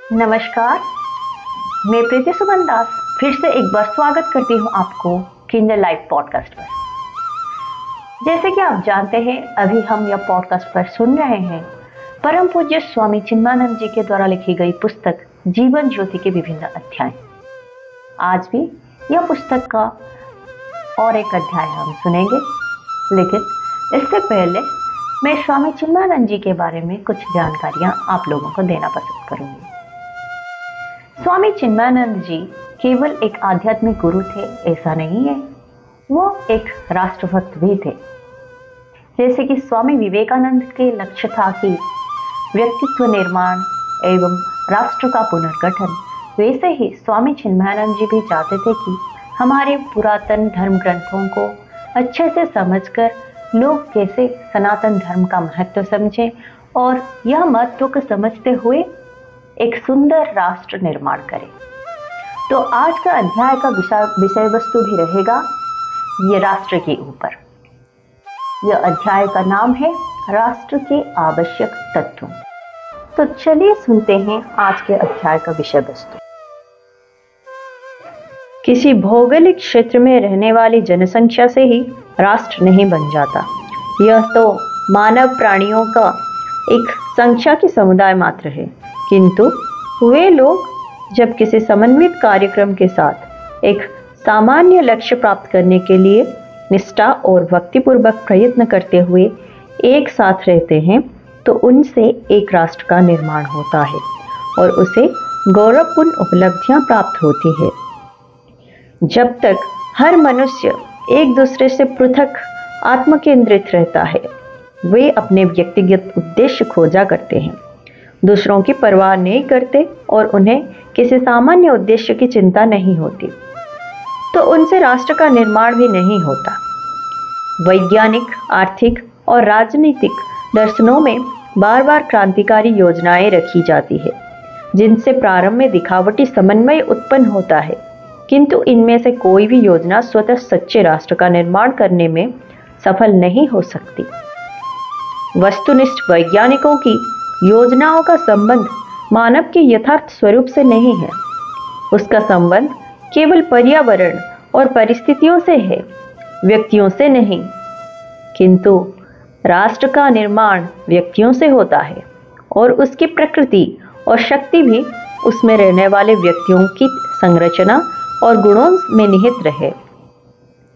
नमस्कार, मैं प्रीति सुमन दास फिर से एक बार स्वागत करती हूँ आपको किंडर लाइव पॉडकास्ट पर। जैसे कि आप जानते हैं, अभी हम यह पॉडकास्ट पर सुन रहे हैं परम पूज्य स्वामी चिन्मयानंद जी के द्वारा लिखी गई पुस्तक जीवन ज्योति के विभिन्न अध्याय। आज भी यह पुस्तक का और एक अध्याय हम सुनेंगे, लेकिन इससे पहले मैं स्वामी चिन्मयानंद जी के बारे में कुछ जानकारियां आप लोगों को देना पसंद करूंगी। स्वामी चिन्मयानंद जी केवल एक आध्यात्मिक गुरु थे ऐसा नहीं है, वो एक राष्ट्रभक्त भी थे। जैसे कि स्वामी विवेकानंद के लक्ष्य था कि व्यक्तित्व निर्माण एवं राष्ट्र का पुनर्गठन, वैसे ही स्वामी चिन्मयानंद जी भी चाहते थे कि हमारे पुरातन धर्म ग्रंथों को अच्छे से समझकर लोग कैसे सनातन धर्म का महत्व समझें और यह महत्व को समझते हुए एक सुंदर राष्ट्र निर्माण करें। तो आज का अध्याय का विषय वस्तु भी रहेगा ये राष्ट्र के ऊपर। यह अध्याय का नाम है राष्ट्र के आवश्यक तत्व। तो चलिए सुनते हैं आज के अध्याय का विषय वस्तु। किसी भौगोलिक क्षेत्र में रहने वाली जनसंख्या से ही राष्ट्र नहीं बन जाता। यह तो मानव प्राणियों का एक संख्या की समुदाय मात्र है, किंतु वे लोग जब किसी समन्वित कार्यक्रम के साथ एक सामान्य लक्ष्य प्राप्त करने के लिए निष्ठा और भक्तिपूर्वक प्रयत्न करते हुए एक साथ रहते हैं, तो उनसे एक राष्ट्र का निर्माण होता है और उसे गौरवपूर्ण उपलब्धियां प्राप्त होती है। जब तक हर मनुष्य एक दूसरे से पृथक आत्मकेंद्रित रहता है, वे अपने व्यक्तिगत उद्देश्य खोजा करते हैं, दूसरों की परवाह नहीं करते और उन्हें किसी सामान्य उद्देश्य की चिंता नहीं होती, तो उनसे राष्ट्र का निर्माण भी नहीं होता। वैज्ञानिक, आर्थिक और राजनीतिक दर्शनों में बार बार क्रांतिकारी योजनाएं रखी जाती है, जिनसे प्रारंभ में दिखावटी समन्वय उत्पन्न होता है, किंतु इनमें से कोई भी योजना स्वतः सच्चे राष्ट्र का निर्माण करने में सफल नहीं हो सकती। वस्तुनिष्ठ वैज्ञानिकों की योजनाओं का संबंध मानव के यथार्थ स्वरूप से नहीं है, उसका संबंध केवल पर्यावरण और परिस्थितियों से है, व्यक्तियों से नहीं। किंतु राष्ट्र का निर्माण व्यक्तियों से होता है और उसकी प्रकृति और शक्ति भी उसमें रहने वाले व्यक्तियों की संरचना और गुणों में निहित रहे।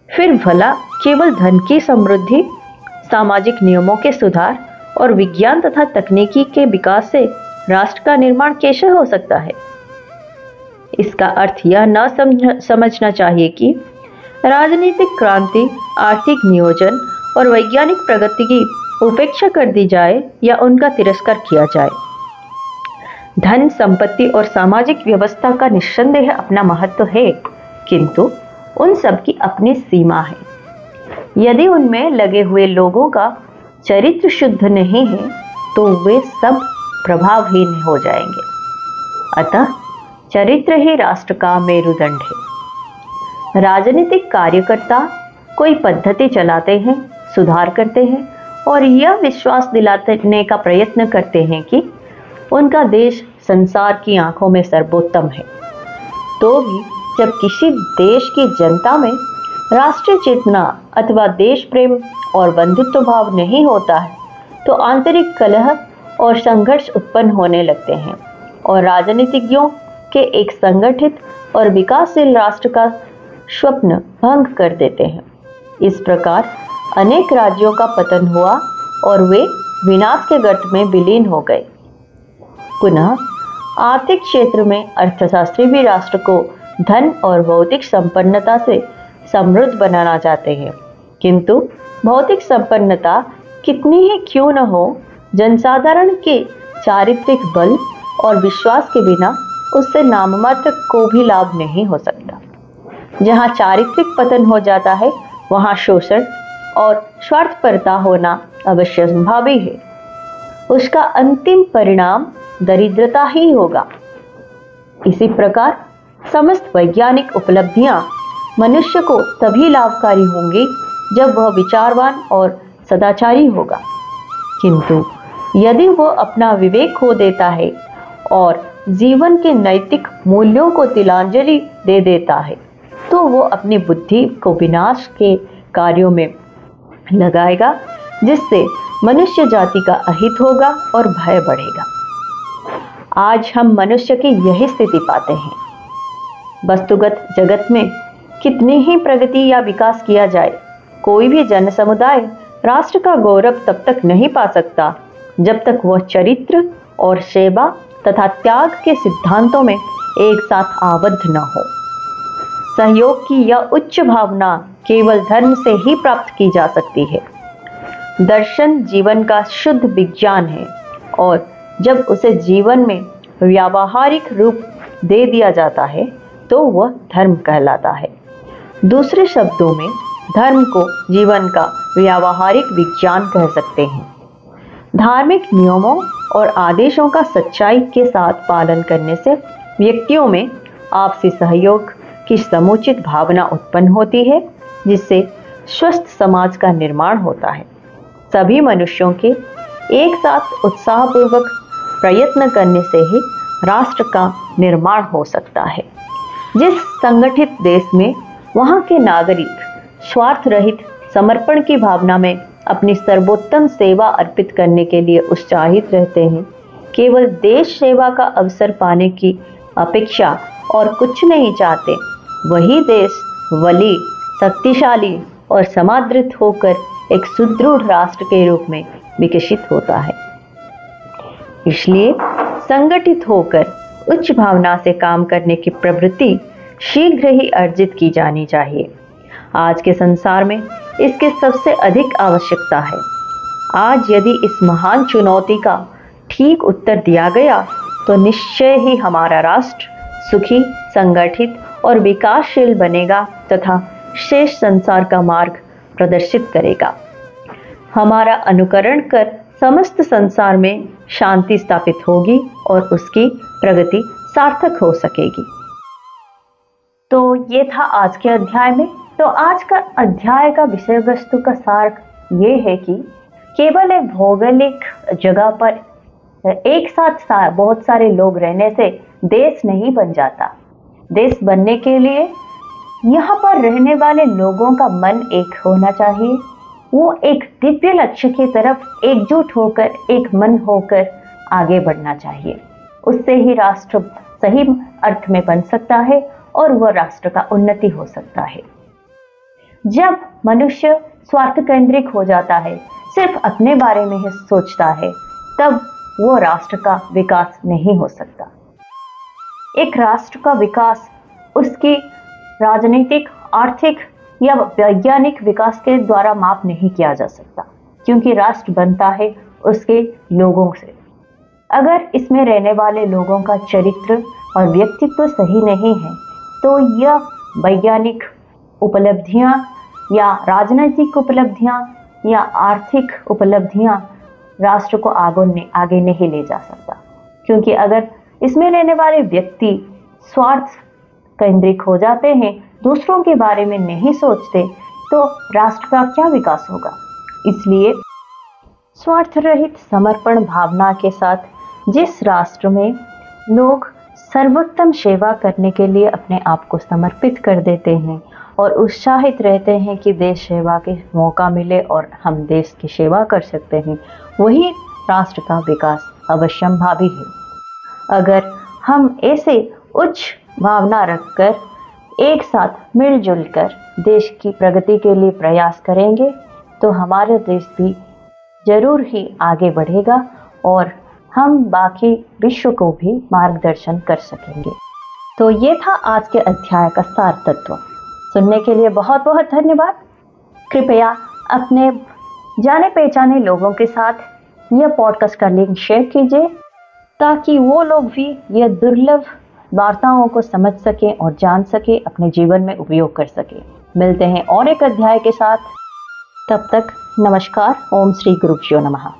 फिर भला केवल धन की समृद्धि, सामाजिक नियमों के सुधार और विज्ञान तथा तकनीकी के विकास से राष्ट्र का निर्माण कैसे हो सकता है? इसका अर्थ यह न समझना चाहिए कि राजनीतिक क्रांति, आर्थिक नियोजन और वैज्ञानिक प्रगति की उपेक्षा कर दी जाए या उनका तिरस्कार किया जाए। धन, संपत्ति और सामाजिक व्यवस्था का निस्संदेह अपना महत्व है, किंतु उन सब की अपनी सीमा है। यदि उनमें लगे हुए लोगों का चरित्र शुद्ध नहीं है, तो वे सब प्रभावहीन हो जाएंगे। अतः चरित्र ही राष्ट्र का मेरुदंड है। राजनीतिक कार्यकर्ता कोई पद्धति चलाते हैं, सुधार करते हैं और यह विश्वास दिलाने का प्रयत्न करते हैं कि उनका देश संसार की आंखों में सर्वोत्तम है। तो भी जब किसी देश की जनता में राष्ट्रीय चेतना अथवा देश प्रेम और बंधुत्व भाव नहीं होता है, तो आंतरिक कलह और संघर्ष उत्पन्न होने लगते हैं और राजनीतिज्ञों के एक संगठित और विकासशील राष्ट्र का स्वप्न भंग कर देते हैं। इस प्रकार अनेक राज्यों का पतन हुआ और वे विनाश के गर्त में विलीन हो गए। पुनः आर्थिक क्षेत्र में अर्थशास्त्री भी राष्ट्र को धन और भौतिक संपन्नता से समृद्ध बनाना चाहते हैं, किंतु भौतिक संपन्नता कितनी ही क्यों न हो, जनसाधारण के चारित्रिक बल और विश्वास के बिना उससे नाममात्र को भी लाभ नहीं हो सकता। जहाँ चारित्रिक पतन हो जाता है, वहाँ शोषण और स्वार्थपरता होना अवश्य संभावी है। उसका अंतिम परिणाम दरिद्रता ही होगा। इसी प्रकार समस्त वैज्ञानिक उपलब्धियां मनुष्य को तभी लाभकारी होंगी जब वह विचारवान और सदाचारी होगा, किंतु यदि वह अपना विवेक खो देता है और जीवन के नैतिक मूल्यों को तिलांजलि दे देता है तो वो अपनी बुद्धि को विनाश के कार्यों में लगाएगा, जिससे मनुष्य जाति का अहित होगा और भय बढ़ेगा। आज हम मनुष्य की यही स्थिति पाते हैं। वस्तुगत जगत में कितनी ही प्रगति या विकास किया जाए, कोई भी जन समुदाय राष्ट्र का गौरव तब तक नहीं पा सकता जब तक वह चरित्र और सेवा तथा त्याग के सिद्धांतों में एक साथ आबद्ध न हो। सहयोग की यह उच्च भावना केवल धर्म से ही प्राप्त की जा सकती है। दर्शन जीवन का शुद्ध विज्ञान है और जब उसे जीवन में व्यावहारिक रूप दे दिया जाता है तो वह धर्म कहलाता है। दूसरे शब्दों में धर्म को जीवन का व्यावहारिक विज्ञान कह सकते हैं। धार्मिक नियमों और आदेशों का सच्चाई के साथ पालन करने से व्यक्तियों में आपसी सहयोग की समुचित भावना उत्पन्न होती है, जिससे स्वस्थ समाज का निर्माण होता है। सभी मनुष्यों के एक साथ उत्साहपूर्वक प्रयत्न करने से ही राष्ट्र का निर्माण हो सकता है। जिस संगठित देश में वहाँ के नागरिक स्वार्थ रहित समर्पण की भावना में अपनी सर्वोत्तम सेवा अर्पित करने के लिए उत्साहित रहते हैं, केवल देश सेवा का अवसर पाने की अपेक्षा और कुछ नहीं चाहते, वही देश बली, शक्तिशाली और समादृत होकर एक सुदृढ़ राष्ट्र के रूप में विकसित होता है। इसलिए संगठित होकर उच्च भावना से काम करने की प्रवृत्ति शीघ्र ही अर्जित की जानी चाहिए। आज के संसार में इसके सबसे अधिक आवश्यकता है। आज यदि इस महान चुनौती का ठीक उत्तर दिया गया तो निश्चय ही हमारा राष्ट्र सुखी, संगठित और विकासशील बनेगा तथा शेष संसार का मार्ग प्रदर्शित करेगा। हमारा अनुकरण कर समस्त संसार में शांति स्थापित होगी और उसकी प्रगति सार्थक हो सकेगी। तो ये था आज के अध्याय में। तो आज का अध्याय का विषय वस्तु का सार ये है कि केवल एक भौगोलिक जगह पर एक साथ बहुत सारे लोग रहने से देश नहीं बन जाता। देश बनने के लिए यहाँ पर रहने वाले लोगों का मन एक होना चाहिए। वो एक दिव्य लक्ष्य की तरफ एकजुट होकर, एक मन होकर आगे बढ़ना चाहिए। उससे ही राष्ट्र सही अर्थ में बन सकता है और वह राष्ट्र का उन्नति हो सकता है। जब मनुष्य स्वार्थ केंद्रित हो जाता है, सिर्फ अपने बारे में ही सोचता है, तब वो राष्ट्र का विकास नहीं हो सकता। एक राष्ट्र का विकास उसकी राजनीतिक, आर्थिक या वैज्ञानिक विकास के द्वारा माप नहीं किया जा सकता, क्योंकि राष्ट्र बनता है उसके लोगों से। अगर इसमें रहने वाले लोगों का चरित्र और व्यक्तित्व सही नहीं है तो यह वैज्ञानिक उपलब्धियां या राजनीतिक उपलब्धियां या आर्थिक उपलब्धियां राष्ट्र को आगे नहीं ले जा सकता। क्योंकि अगर इसमें रहने वाले व्यक्ति स्वार्थ केंद्रित हो जाते हैं, दूसरों के बारे में नहीं सोचते, तो राष्ट्र का क्या विकास होगा। इसलिए स्वार्थ रहित समर्पण भावना के साथ जिस राष्ट्र में लोग सर्वोत्तम सेवा करने के लिए अपने आप को समर्पित कर देते हैं और उत्साहित रहते हैं कि देश सेवा के मौका मिले और हम देश की सेवा कर सकते हैं, वही राष्ट्र का विकास अवश्यंभावी है। अगर हम ऐसे उच्च भावना रखकर एक साथ मिलजुल कर देश की प्रगति के लिए प्रयास करेंगे तो हमारा देश भी जरूर ही आगे बढ़ेगा और हम बाकी विश्व को भी मार्गदर्शन कर सकेंगे। तो ये था आज के अध्याय का सार तत्व। सुनने के लिए बहुत बहुत धन्यवाद। कृपया अपने जाने पहचाने लोगों के साथ यह पॉडकास्ट का लिंक शेयर कीजिए ताकि वो लोग भी यह दुर्लभ वार्ताओं को समझ सकें और जान सकें, अपने जीवन में उपयोग कर सकें। मिलते हैं और एक अध्याय के साथ। तब तक नमस्कार। ओम श्री गुरुभ्यो नमः।